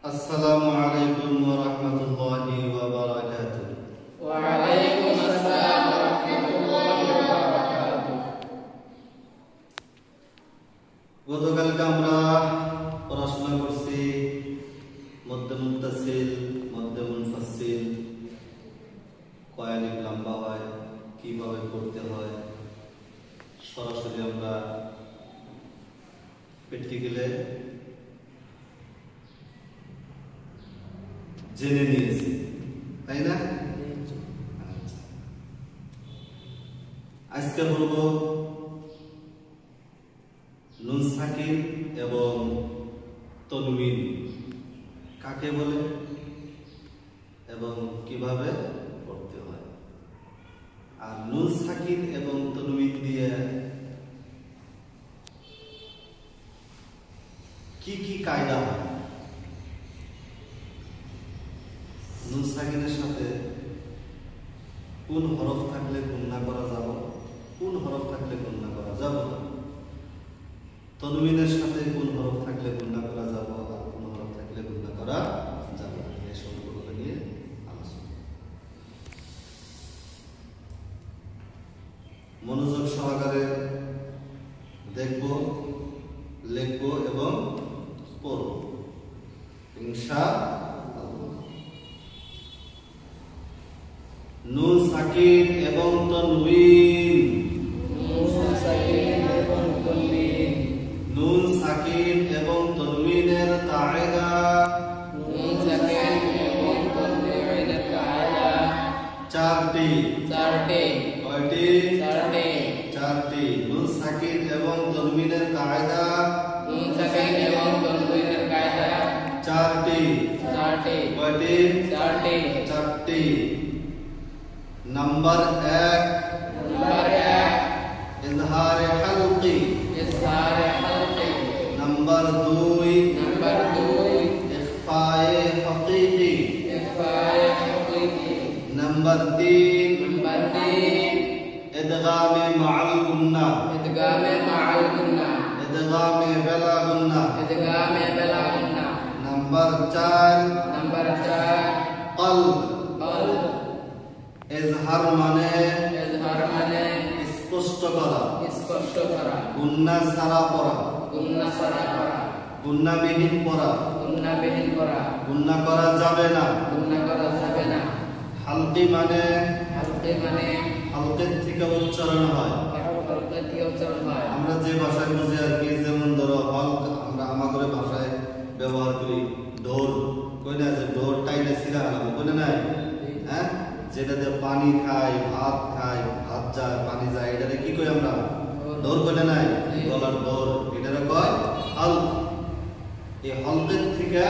আসসালামু আলাইকুম ওয়া রাহমাতুল্লাহি ওয়া বারাকাতুহু। ওয়া আলাইকুম আসসালাম ওয়া রাহমাতুল্লাহি ওয়া বারাকাতুহু। গতকালকে আমরা পড়াশোনা করছি মধ্যে মুত্তাসিল, মধ্যে মুনফাসিল, কয় আলিফ লম্বা হয়, কিভাবে পড়তে হয়, সরাসরি আমরা প্র্যাকটিক্যালে জেনে নিয়েছি, তাই না? আজকে বলবো নুন সাকিন এবং তনবিন কাকে বলে এবং কিভাবে পড়তে হয়, আর নুন সাকিন এবং তনবিন দিয়ে কি কি কায়দা হয়। নুন সাকিনের সাথে কোন হরফ থাকলে গুণনা করা যাব, কোন হরফ থাকলে গুণনা করা যাব না, তনবিনের সাথে কোন হরফ থাকলে গুণনা করা যাব আর কোন হরফ থাকলে গুণনা করা যাবে না, এই সম্পর্ক নিয়ে আলোচনা। মনোযোগ সহকারে দেখব, লিখব এবং পড়ব ইনশাআল্লাহ। নুন সাকিন এবং তনবিন, নুন সাকিন এবং তনবিন, নুন সাকিন এবং তনবিনের কায়দা, নুন সাকিন এবং তনবিনের কায়দা চারটি। কয়টি? চারটি। নুন সাকিন এবং তনবিনের কায়দা, নুন সাকিন এবং তনবিনের কায়দা চারটি। কয়টি? চারটি। নাম্বার 1 ইজহারে হালকি, নাম্বার 2 ইখফায়ে হাকিকি, নাম্বার 3 ইদগামে মাআল গুন্না, ইদগামে বেলা গুন্না, নাম্বার 4 কলব। ইজহার মানে স্পষ্ট করা, গুন্না ছাড়া পড়া, গুন্নাবিহীন পড়া, গুন্না করা যাবে না। হালকি মানে হালকের থেকে উচ্চারণ হয়। আমরা যে ভাষায় বুঝি আর কি, যেমন ধরো হলক আমরা আমাদের ভাষায় ব্যবহার করি, ঢোল কই না, যে ঢোল টাইলে সিরা আলাম কই না, হ্যাঁ, যেটাতে পানি খায়, ভাত খায়, ভাত যায়, পানি যায়, এটারে কি কই আমরা? ঢোল কই না, গলার ঢোল, এটারে কয় হলক। এই হলকের থেকে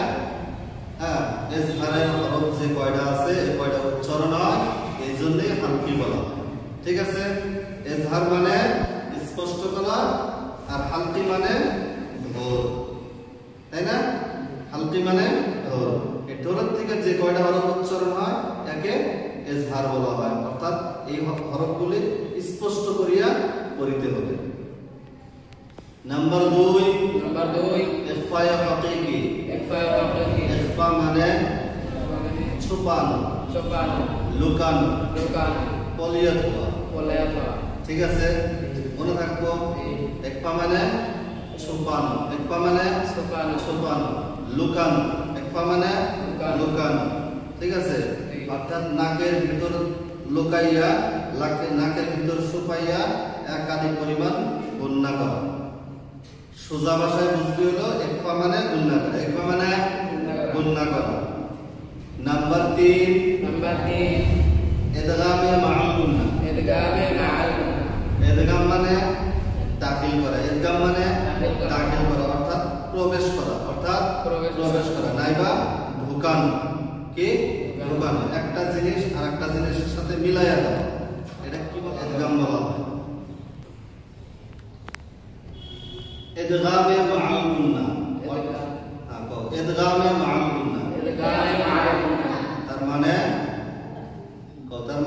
হ্যাঁ ইজহারের হরফ যে কয়টা আছে, এই কয়টা উচ্চারণ হয়, এই জন্যই হালকি বলা হয়। ঠিক আছে? ইজহার মানে স্পষ্ট করা, আর হালকি মানে ঢোল, তাই না? হালকি মানে ঢোল। এই ঢোলের থেকে যে কয়টা হরফ উচ্চারণ হয় একে ইজহার বলা হয়, অর্থাৎ এই হরফগুলি স্পষ্ট করিয়া পড়িতে হবে। নাম্বার 2 ইখফায়ে হাকিকি। ইখফা মানে ছুপানো, লুকানো, পলিয়ে দেওয়া। ঠিক আছে? মনে থাকবো, ইখফা মানে ছুপানো, ইখফা মানে ছুপানো, লুকানো, ইখফা মানে লুকানো। ঠিক আছে? অর্থাৎ নাকের ভিতর লুকাইয়া, নাকের ভিতর ছুপাইয়া একাধিক পরিমাণ গুণনা করা। সোজা ভাষায় বুঝতে হলো ইখফা মানে গুণনা করা, ইখফা মানে গুণনা করা। নাম্বার 3 ইদগামে মাআল গুণনা। ইদগাম মানে দাখিল করা, ইদগাম মানে দাখিল করা, অর্থাৎ প্রবেশ করা, নাইবা ঢোকানো। কি? ঢোকানো, একটা জিনিস আর একটা জিনিসের সাথে মিলাইয়া দেওয়া, এটা কি ইদগাম বলা হয়। ইদগামে মাআল গুন্না, ইদগামে মাআল গুন্না তার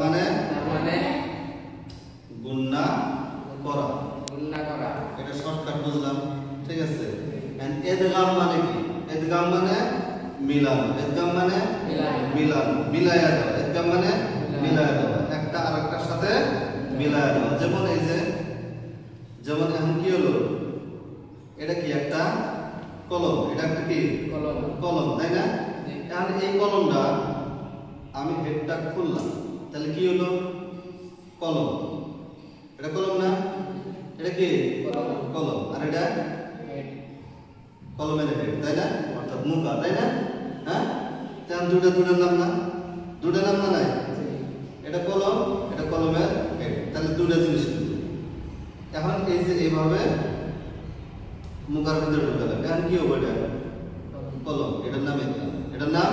মানে গুন্না করা। এটা শর্টকাট বুঝলাম। ঠিক আছে? এন্ড ইদগাম মানে কি? ইদগাম মানে মিলানো, ইদগাম মানে মিলানো, মিলায়া দেওয়া, ইদগাম মানে মিলায়া দেওয়া, একটা আরেকটার সাথে মিলায়া দেওয়া। যেমন এই যে, যেমন এখন কি হলো, এটা কি একটা কলম, এটা একটা কি কলম, তাই না? এখন এই কলমটা আমি হেডটা খুললাম, তাহলে কি হলো, কলম, এটা কলম না, এটা কি কলম, আর এটা কলমের হেড, তাই না, অর্থাৎ মুখা, তাই না? হ্যাঁ, তাহলে দুটার নাম না, দুটা নাম না নাই, এটা কলম, এটা কলমের হেড, তাহলে দুটা জিনিস। এখন এই যে এইভাবে মুখার ভিতরে ঢুকালাম, এখন কি হবে, এটা কলম, এটার নাম ইদগাম, এটার নাম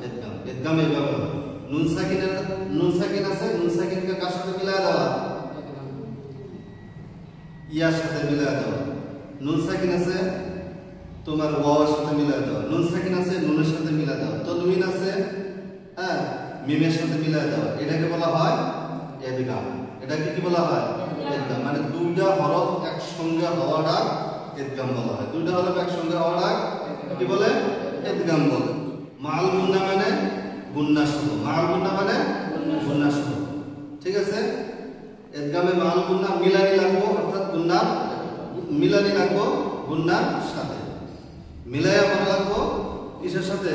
ইদগাম। ইদগাম এইভাবে নুন সাকিন আছে, নুন সাকিনকে কার সাথে মিলায়া দেওয়া, ইয়ার সাথে মিলায়া দেওয়া। নুন সাকিন আছে তোমার ওয়াওয়ের সাথে মিলায়া দেওয়া, নুন সাকিন আছে নুনের সাথে মিলায়া দেওয়া, তানউইন আছে হ্যাঁ মিমের সাথে মিলায়া দেওয়া, এটাকে বলা হয় ইদগাম। এটাকে কি বলা হয়, ইদগাম। মানে দুইটা হরফ একসঙ্গে হওয়াটা ইদগাম বলা হয়, দুইটা হরফ একসঙ্গে হওয়াটা কি বলে, ইদগাম বলে। মাল গুন্না মানে গুন্না সহ, মাল গুন্না মানে গুন্না সহ, ঠিক আছে? ইদগামে মাল গুন্না মিলানি লাগবো, অর্থাৎ গুন্না মিলানি লাগবো গুন্নার সাথে, মিলায়া পড়া লাগবো কিসের সাথে,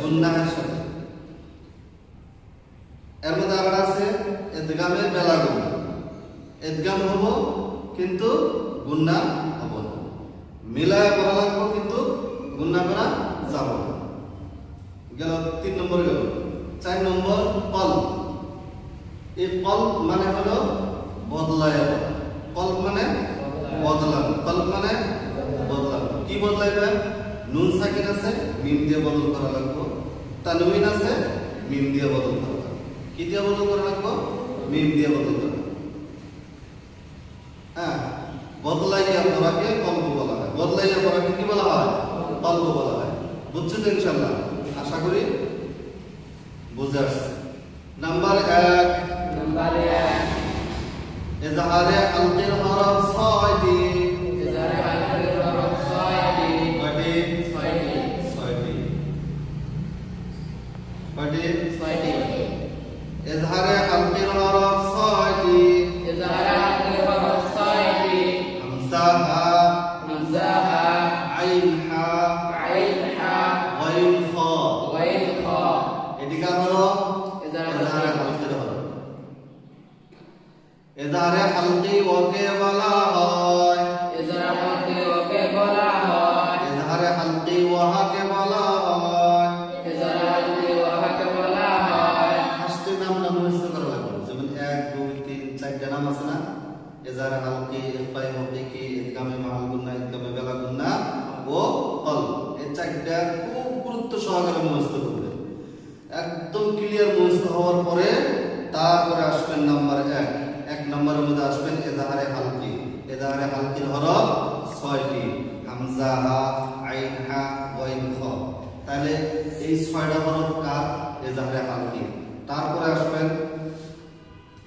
গুন্নাহের সাথে। এর মধ্যে আবার আছে ইদগামে বেলা গুন্না, ইদগাম হবো কিন্তু গুন্না হবো না, মিলায়া পড়া লাগবো কিন্তু গুন্না করা যাবে না। গেল 3 নম্বর গেল। 4 নম্বর কল। এই কল মানে হলো বদলায়া, কল মানে বদলানো, কল মানে বদলানো। কি বদলাইবে, নুন সাকিন আছে মিম দিয়ে বদল করা লাগবে, তানউইন আছে মিম দিয়ে বদল করা লাগবে। কি দিয়ে বদল করা লাগবে, মিম দিয়ে বদল করা। হ্যাঁ, বদলাইয়া পড়াকে কলব বলা হয়, বদলাইয়া পড়াকে কি বলা হয়, কলব বলা হয়। বুঝছো তো ইনশাআল্লাহ, আশা করি বুঝে আসছে। নাম্বার 1, ইজহারে আলকির হরফ 6টি, ইজহারে আলকির হরফ 6টি, কয়টি, 6টি, কয়টি, 6টি। ইজহারে আলকির হরফ 6টি, ইজহারে আলকির হরফ 6টি, হামজা হা, আইন হা, গাইন খ, এটি কার হরফ, ইজহারে আলকির হরফ। ইজহারে হালকি ওকে বলা হয়, ইজহারে হালকি ওকে বলা হয়, ইজহারে হালকি ওয়াহাকে বলা হয়, ইজহারে হালকি ওয়াহাকে বলা হয়। ফার্স্টে নাম মুখস্থ করা লাগবে, যেমন 1 2 3 4টা নাম আছে না, ইজহারে হালকি, ইফাই হালকি, ইদগামে মাল গুন্না, ইদগামে বেলা গুন্না ও কল, এই 4টা খুব গুরুত্ব সহকারে মুখস্থ করবে। একদম ক্লিয়ার মুখস্থ হওয়ার পরে তারপরে আসবেন নাম্বার 1। 1 নম্বরের মধ্যে আসবেন ইজহারে হালকি। ইজহারে হালকির হরফ 6টি, হামজা হা, আইন হা, গাইন খ। তাহলে এই 6টা হরফ কার, ইজহারে হালকি। তারপরে আসবেন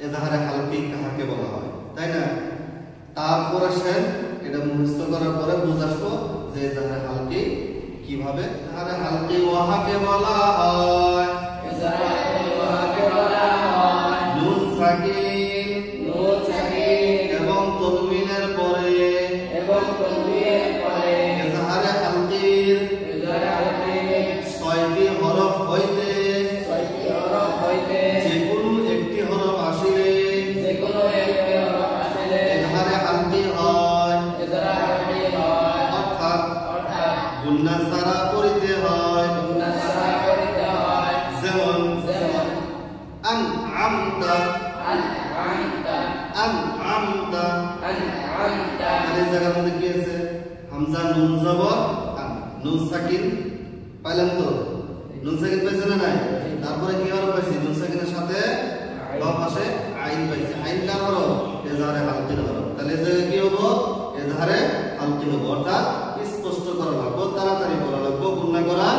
ইজহারে হালকি কাকে বলা হয়, তাই না? তারপর আসেন এটা মুখস্থ করার পরে বুঝাসবো যে ইজহারে হালকি কিভাবে। ইজহারে হালকি ওয়াহাকে বলা হয়, ইজহারে হালকি ওয়াহাকে বলা হয়, নুন সাকিন, এবং তানউইনের পরে, ইজহারে হালকির 6টি হরফ হইতে যেকোনো একটি হরফ আসিলে ইজহারে হালকি হয়, অর্থাৎ গুন্না ছাড়া পড়িতে হয়। যেমন আনআমতা, আনআমতা, এই জায়গার মধ্যে কি আছে, হামজা নুন জবর আন, নুন সাকিন পাইলাম তো, নুন সাকিন পাইছে না নাই? তারপরে কি হরফ পাইছি, নুন সাকিনের সাথে বা পাশে আইন পাইছি। আইন কার হরফ, ইজহারে হালকির হরফ। তাহলে এই জায়গায় কি হবো, ইজহারে হালকি হবো, অর্থাৎ স্পষ্ট করা লাগবে, তাড়াতাড়ি করা লাগবে, গুন্না করা